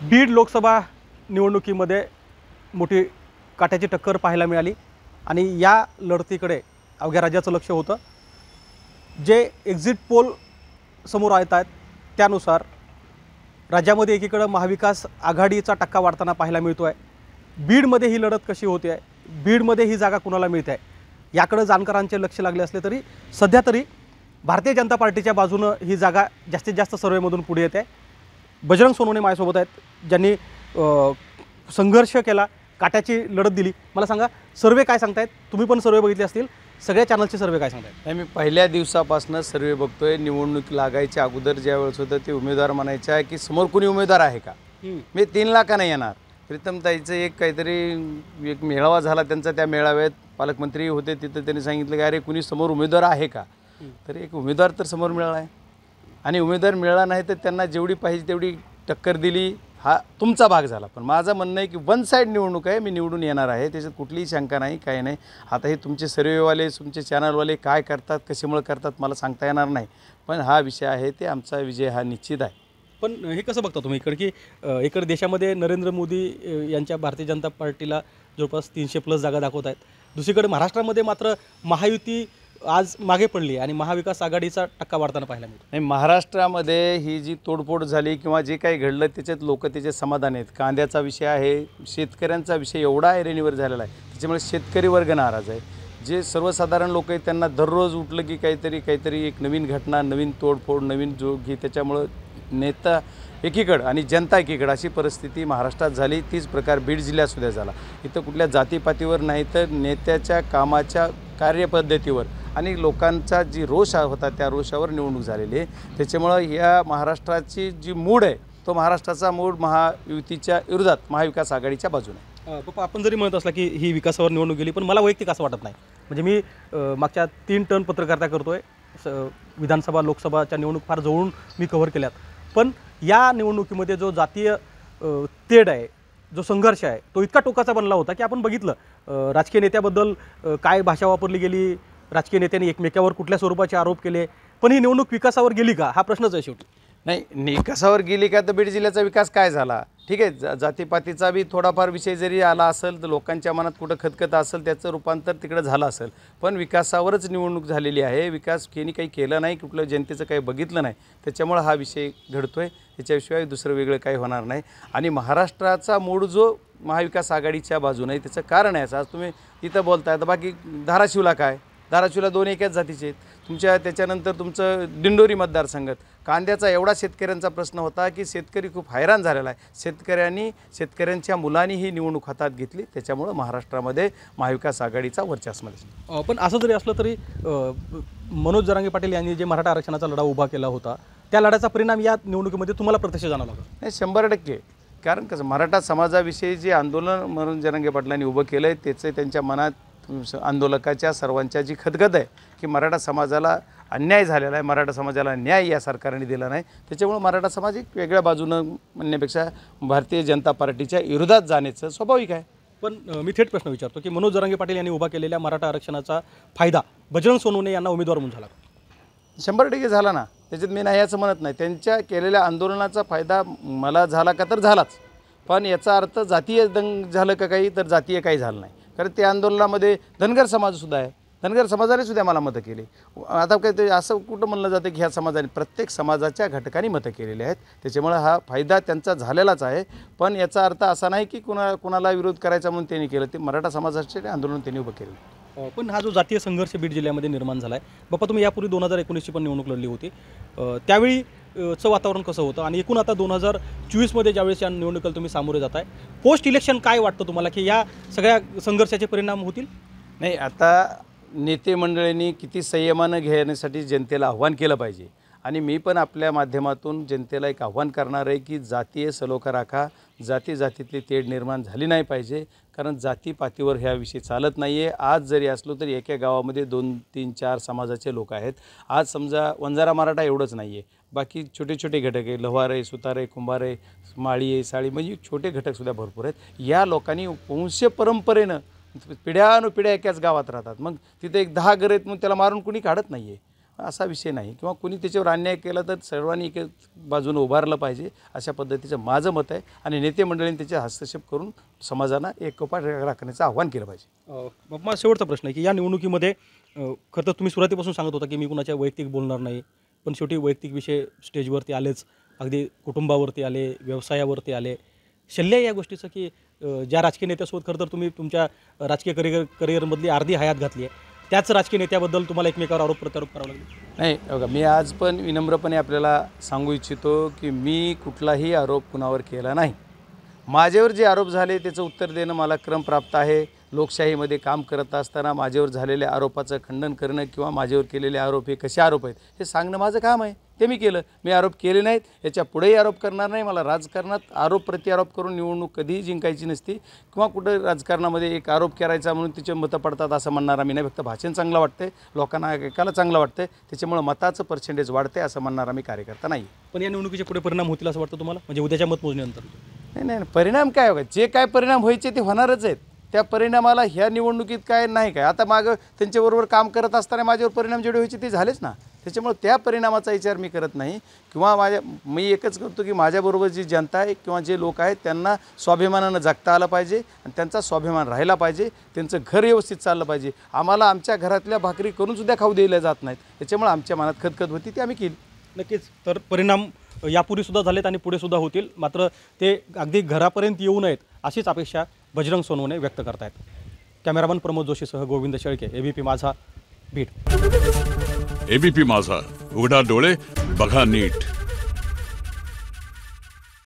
बीड लोकसभा निवडणुकीमध्ये मोठी काट्याची टक्कर पाहायला मिळाली आणि या लढतीकडे अवघ्या राज्याचं लक्ष होतं। जे एक्झिट पोल समोर येत आहेत त्यानुसार राज्यामध्ये एकीकडे महाविकास आघाडीचा टक्का वाढताना पाहायला मिळतो आहे। बीडमध्ये ही लढत कशी होते आहे, बीडमध्ये ही जागा कुणाला मिळते आहे याकडे जाणकारांचे लक्ष लागले असले तरी सध्या तरी भारतीय जनता पार्टीच्या बाजूने ही जागा जास्तीत जास्त सर्वेमधून पुढे येते आहे। बजरंग सोनवणे माझ्यासोबत आहेत, ज्यांनी संघर्ष केला, काट्याची लढत दिली। मला सांगा, सर्वे काय सांगतायत? तुम्ही पण सर्वे बघितले असतील, सगळ्या चॅनलचे सर्वे काय सांगतायत? मी पहिल्या दिवसापासून सर्वे बघतोय। निवडणूक लागायच्या अगोदर ज्या वेळेस होतं ते उमेदवार म्हणायचे आहे की समोर कोणी उमेदवार आहे का, मी 3 लाखांना येणार। प्रीतमताईचं एक काहीतरी एक मेळावा झाला त्यांचा, त्या मेळाव्यात पालकमंत्री होते, तिथं त्यांनी सांगितलं की अरे कुणी समोर उमेदवार आहे का, तर एक उमेदवार तर समोर मिळाला आहे आणि उमेदवार मिळाला नाही तर त्यांना जेवढी पाहिजे तेवढी टक्कर दिली। हा तुमचा भाग झाला, पण माझं म्हणणं आहे की वन साईड निवडणूक आहे, मी निवडून येणार आहे, त्याच्यात कुठलीही शंका नाही, काही नाही। आता हे तुमचे सर्वेवाले तुमचे चॅनलवाले काय करतात, कशामुळे करतात मला सांगता येणार नाही, पण हा विषय आहे ते आमचा विजय हा निश्चित आहे। पण हे कसं बघता तुम्ही इकडे की इकडे देशामध्ये नरेंद्र मोदी यांच्या भारतीय जनता पार्टीला जवळपास 300+ जागा दाखवत आहेत, दुसरीकडे महाराष्ट्रामध्ये मात्र महायुती आज मागे पडली आणि महाविकास आघाडीचा टक्का वाढताना पाहायला मिळतो। नाही, महाराष्ट्रामध्ये ही जी तोडफोड झाली किंवा जे काही घडलं त्याच्यात लोक त्याचे समाधान आहेत। कांद्याचा विषय आहे, शेतकऱ्यांचा विषय एवढा ऐरणीवर झालेला आहे, त्याच्यामुळे शेतकरी वर्ग नाराज आहे। जे सर्वसाधारण लोक आहेत त्यांना दररोज उठलं की काहीतरी एक नवीन घटना, नवीन तोडफोड, नवीन जोगी, त्याच्यामुळं नेता एकीकडं आणि जनता एकीकडं अशी परिस्थिती महाराष्ट्रात झाली। तीच प्रकार बीड जिल्ह्यातसुद्धा झाला। इथं कुठल्या जातीपातीवर नाही तर नेत्याच्या कामाच्या कार्यपद्धतीवर आणि लोकांचा जी रोष होता त्या रोषावर निवडणूक झालेली आहे। त्याच्यामुळं या महाराष्ट्राची जी मूड आहे तो महाराष्ट्राचा मूड महायुतीच्या विरोधात महाविकास आघाडीच्या बाजूने। पप्पा, आपण जरी म्हणत असला की ही विकासावर निवडणूक गेली, पण मला वैयक्तिक असं वाटत नाही। म्हणजे मी मागच्या 3 टर्न पत्रकारिता करतोय, विधानसभा लोकसभाच्या निवडणूक फार जवळून मी कव्हर केल्यात, पण या निवडणुकीमध्ये जो जातीय तेढ आहे, जो संघर्ष आहे तो इतका टोकाचा बनला होता की आपण बघितलं राजकीय नेत्याबद्दल काय भाषा वापरली गेली, राजकीय नेत्यांनी एकमेकावर कुठल्या स्वरूपाचे आरोप केले, पण ही निवडणूक विकासावर गेली का हा प्रश्नच आहे शेवटी। नाही, विकासावर गेली का तर बीड जिल्ह्याचा विकास काय झाला, ठीक आहे, जातीपातीचा बी थोडाफार विषय जरी आला असेल तर लोकांच्या मनात कुठं खतखत असेल त्याचं रूपांतर तिकडं झालं असेल, पण विकासावरच निवडणूक झालेली आहे। विकास केनी काही केलं नाही, कुठलं जनतेचं काही बघितलं नाही, त्याच्यामुळं हा विषय घडतोय, त्याच्याशिवाय दुसरं वेगळं काही होणार नाही। आणि महाराष्ट्राचा मूड जो महाविकास आघाडीच्या बाजूने आहे त्याचं कारण आहे, आज तुम्ही इथं बोलताय तर बाकी धाराशिवला काय, धाराशिवला 2 एकाच जातीचे आहेत तुमच्या। त्याच्यानंतर तुमचं दिंडोरी मतदारसंघात कांद्याचा एवढा शेतकऱ्यांचा प्रश्न होता की शेतकरी खूप हैराण झालेला आहे। शेतकऱ्यांच्या मुलांनी ही निवडणूक हातात घेतली, त्याच्यामुळं महाराष्ट्रामध्ये महाविकास आघाडीचा वर्चस्व आहे। पण असं जरी असलं तरी मनोज जरांगे पाटील यांनी जे मराठा आरक्षणाचा लढा उभा केला होता त्या लढ्याचा परिणाम या निवडणुकीमध्ये तुम्हाला प्रत्यक्ष जाणवला का? नाही, 100%। कारण कसं मराठा समाजाविषयी जे आंदोलन मनोज जरांगे पाटलांनी उभं केलं आहे त्याचं त्यांच्या मनात आंदोलकाच्या सर्वांच्या जी खदगद आहे की मराठा समाजाला अन्याय झालेला आहे, मराठा समाजाला न्याय या सरकारने दिला नाही, त्याच्यामुळे मराठा समाज एक वेगळ्या बाजूनं म्हणण्यापेक्षा भारतीय जनता पार्टीच्या विरोधात जाण्याचं स्वाभाविक आहे। पण मी थेट प्रश्न विचारतो की मनोज जरांगे पाटील यांनी उभा केलेल्या मराठा आरक्षणाचा फायदा बजरंग सोनवणे यांना उमेदवार म्हणून झाला? 100% झाला ना, त्याच्यात मी नाही याचं म्हणत नाही। त्यांच्या केलेल्या आंदोलनाचा फायदा मला झाला का तर झालाच, पण याचा अर्थ जातीय दंग झालं का काही तर जातीय काही झालं नाही। कारण त्या आंदोलनामध्ये धनगर समाजसुद्धा आहे, धनगर समाजाने सुद्धा मला मतं केली। आता काय ते असं कुठं म्हणलं जातं की ह्या समाजाने, प्रत्येक समाजाच्या घटकांनी मतं केलेली आहेत, त्याच्यामुळे हा फायदा त्यांचा झालेलाच आहे। पण याचा अर्थ असा नाही की कुणाला विरोध करायचा म्हणून त्यांनी केलं, ते मराठा समाजाचे आंदोलन त्यांनी उभं केलं। पण हा जो जातीय संघर्ष बीड जिल्ह्यामध्ये निर्माण झाला आहे, बाप्पा तुम्ही यापूर्वी 2019ची पण निवडणूक लढली होती, त्यावेळी चं वातावरण कसं होतं आणि एकूण आता 2024मध्ये ज्यावेळेस या निवडणुकीला तुम्ही सामोरे जाताय, पोस्ट इलेक्शन काय वाटतं तुम्हाला की या सगळ्या संघर्षाचे परिणाम होतील? नाही, आता नेते मंडळींनी किती संयमानं घेण्यासाठी जनतेला आव्हान केलं पाहिजे आणि मी पण आपल्या माध्यमातून जनतेला एक आव्हान करणार आहे की जातीय सलोखा राखा, जातीतली तेढ निर्माण झाली नाही पाहिजे, कारण जातीपातीवर ह्या विषय चालत नाही आहे। आज जरी असलो तरी एका गावामध्ये 2, 3, 4 समाजाचे लोक आहेत। आज समजा वंजारा मराठा एवढंच नाही आहे, बाकी छोटे छोटे घटक आहे, लव्हार आहे, सुतार आहे, कुंभार आहे, माळी आहे, साळी, म्हणजे छोटे घटकसुद्धा भरपूर आहेत। या लोकांनी वंश परंपरेनं पिढ्यानुपिढ्या एकाच गावात राहतात, मग तिथे एक 10 घर आहेत मग त्याला मारून कुणी काढत नाही आहे। असा विषय नाही, किंवा कोणी त्याच्यावर अन्याय केला तर सर्वांनी एक बाजूने उभारलं पाहिजे, अशा पद्धतीचं माझं मत आहे. आणि नेते मंडळींनी त्याचे हस्तक्षेप करून समाजाला एकोपा राखण्याचं आव्हान केलं पाहिजे. मग माझा शेवटचा प्रश्न आहे की या निवडणुकीमध्ये खरं तर तुम्ही सुरुवातीपासून सांगत होता की मी कुणाच्या वैयक्तिक बोलणार नाही, पण शेवटी वैयक्तिक विषय स्टेजवरती आलेच, अगदी कुटुंबावरती आले, व्यवसायावरती आले. शल्य आहे या गोष्टीचं की ज्या राजकीय नेत्यासोबत खरं तर तुम्ही तुमच्या राजकीय करिअरमधली अर्धी हयात घातली आहे, त्याच राजकीय नेत्याबद्दल तुम्हाला एकमेकावर आरोप प्रत्यारोप करावा लागले? नाही बघा, मी आज पण विनम्रपणे आपल्याला सांगू इच्छितो की मी कुठलाही आरोप कुणावर केला नाही. माझ्यावर जे आरोप झाले त्याचं उत्तर देणं मला क्रमप्राप्त आहे. लोकशाहीमध्ये काम करत असताना माझ्यावर झालेल्या आरोपाचं खंडन करणं किंवा माझ्यावर केलेले आरोप हे कसे आरोप आहेत हे सांगणं माझं काम आहे. ते मी केलं. मी आरोप केले नाहीत, याच्या पुढेही आरोप करणार नाही. मला राजकारणात आरोप प्रत्यारोप करून निवडणूक कधीही जिंकायची नसती, किंवा कुठं राजकारणामध्ये एक आरोप करायचा म्हणून तिचे मतं पडतात असं म्हणणारा मी नाही. फक्त भाषण चांगलं वाटतंय, लोकांना ऐकायला चांगलं वाटतंय, त्याच्यामुळे मताचं पर्सेंटेज वाढते असं म्हणणारा मी कार्यकर्ता नाही. पण या निवडणुकीचे पुढे परिणाम होतील असं वाटतं तुम्हाला, म्हणजे उद्याच्या मतमोजणीनंतर? नाही, परिणाम काय होगा, जे काय परिणाम व्हायचे ते होणारच आहेत. त्या परिणामाला ह्या निवडणुकीत काय नाही काय, आता मागं त्यांच्याबरोबर काम करत असताना माझ्यावर परिणाम जेवढे व्हायचे ते झालेच ना. त्याच्यामुळे त्या परिणामाचा विचार मी करत नाही, किंवा मी एकच करतो की माझ्याबरोबर जी जनता आहे किंवा जे लोक आहेत त्यांना स्वाभिमानानं जगता आलं पाहिजे आणि त्यांचा स्वाभिमान राहिला पाहिजे, त्यांचं घर व्यवस्थित चाललं पाहिजे. आम्हाला आमच्या घरातल्या भाकरी करूनसुद्धा खाऊ दिल्या जात नाहीत, त्याच्यामुळे आमच्या मनात खदखद होती, ती आम्ही केली. नक्कीच. तर परिणाम यापूर्वीसुद्धा झालेत आणि पुढेसुद्धा होतील, मात्र ते अगदी घरापर्यंत येऊ नयेत अशीच अपेक्षा बजरंग सोनवणे व्यक्त करतायत. कॅमेरामन प्रमोद जोशीसह गोविंद शेळके, एबीपी माझा, बीड. एबीपी माझा, उघडा डोळे बघा नीट.